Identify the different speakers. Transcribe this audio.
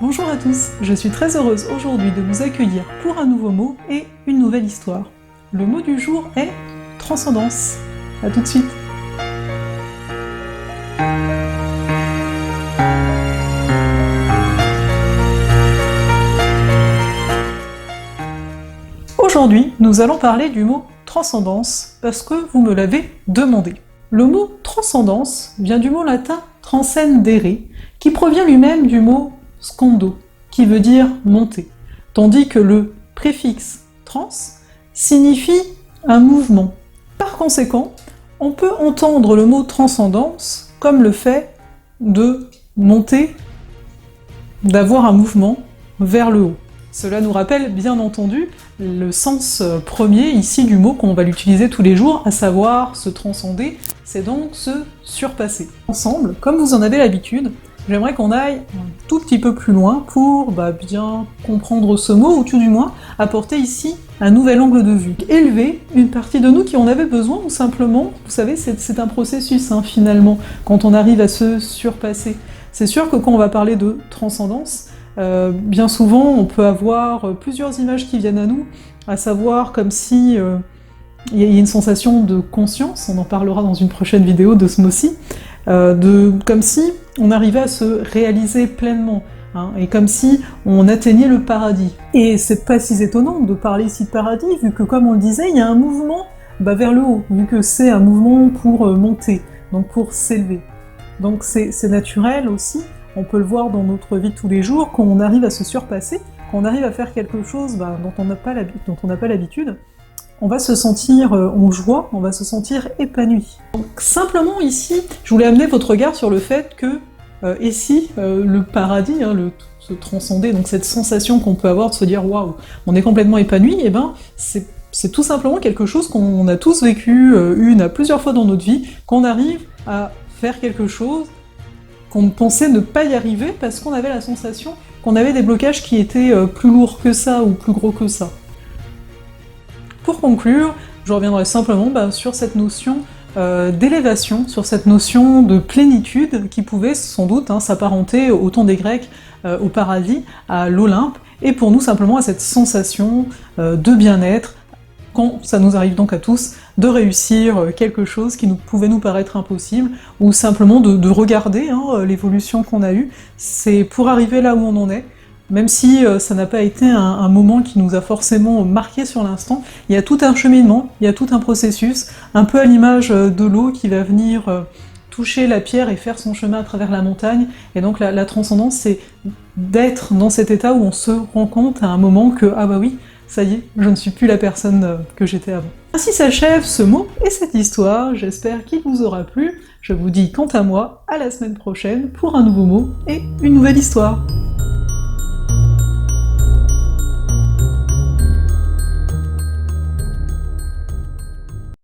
Speaker 1: Bonjour à tous, je suis très heureuse aujourd'hui de vous accueillir pour un nouveau mot et une nouvelle histoire. Le mot du jour est transcendance. A tout de suite. Aujourd'hui, nous allons parler du mot transcendance parce que vous me l'avez demandé. Le mot transcendance vient du mot latin transcendere, qui provient lui-même du mot scondo, qui veut dire monter, tandis que le préfixe trans signifie un mouvement. Par conséquent, on peut entendre le mot transcendance comme le fait de monter, d'avoir un mouvement vers le haut. Cela nous rappelle bien entendu le sens premier ici du mot qu'on va l'utiliser tous les jours, à savoir se transcender, c'est donc se surpasser. Ensemble, comme vous en avez l'habitude, j'aimerais qu'on aille un tout petit peu plus loin pour bien comprendre ce mot, ou tout du moins apporter ici un nouvel angle de vue. Élever une partie de nous qui en avait besoin, ou simplement, vous savez, c'est un processus finalement, quand on arrive à se surpasser. C'est sûr que quand on va parler de transcendance, bien souvent on peut avoir plusieurs images qui viennent à nous, à savoir comme si il y a une sensation de conscience, on en parlera dans une prochaine vidéo de ce mot-ci, comme si on arrivait à se réaliser pleinement, et comme si on atteignait le paradis. Et c'est pas si étonnant de parler ici de paradis, vu que comme on le disait, il y a un mouvement vers le haut, vu que c'est un mouvement pour monter, donc pour s'élever. Donc c'est naturel aussi, on peut le voir dans notre vie de tous les jours, quand on arrive à se surpasser, quand on arrive à faire quelque chose dont on n'a pas l'habitude, on va se sentir en joie, on va se sentir épanoui. Donc simplement ici, je voulais amener votre regard sur le fait que ici, le paradis, se transcender, donc cette sensation qu'on peut avoir de se dire waouh, on est complètement épanoui, et c'est tout simplement quelque chose qu'on a tous vécu une à plusieurs fois dans notre vie, qu'on arrive à faire quelque chose qu'on pensait ne pas y arriver parce qu'on avait la sensation qu'on avait des blocages qui étaient plus lourds que ça ou plus gros que ça. Pour conclure, je reviendrai simplement sur cette notion d'élévation, sur cette notion de plénitude qui pouvait sans doute s'apparenter au temps des Grecs au paradis, à l'Olympe, et pour nous simplement à cette sensation de bien-être, quand ça nous arrive donc à tous, de réussir quelque chose qui pouvait nous paraître impossible, ou simplement de regarder l'évolution qu'on a eue, c'est pour arriver là où on en est, même si ça n'a pas été un moment qui nous a forcément marqué sur l'instant, il y a tout un cheminement, il y a tout un processus, un peu à l'image de l'eau qui va venir toucher la pierre et faire son chemin à travers la montagne, et donc la transcendance, c'est d'être dans cet état où on se rend compte à un moment que, ah bah oui, ça y est, je ne suis plus la personne que j'étais avant. Ainsi s'achève ce mot et cette histoire, j'espère qu'il vous aura plu. Je vous dis quant à moi, à la semaine prochaine pour un nouveau mot et une nouvelle histoire.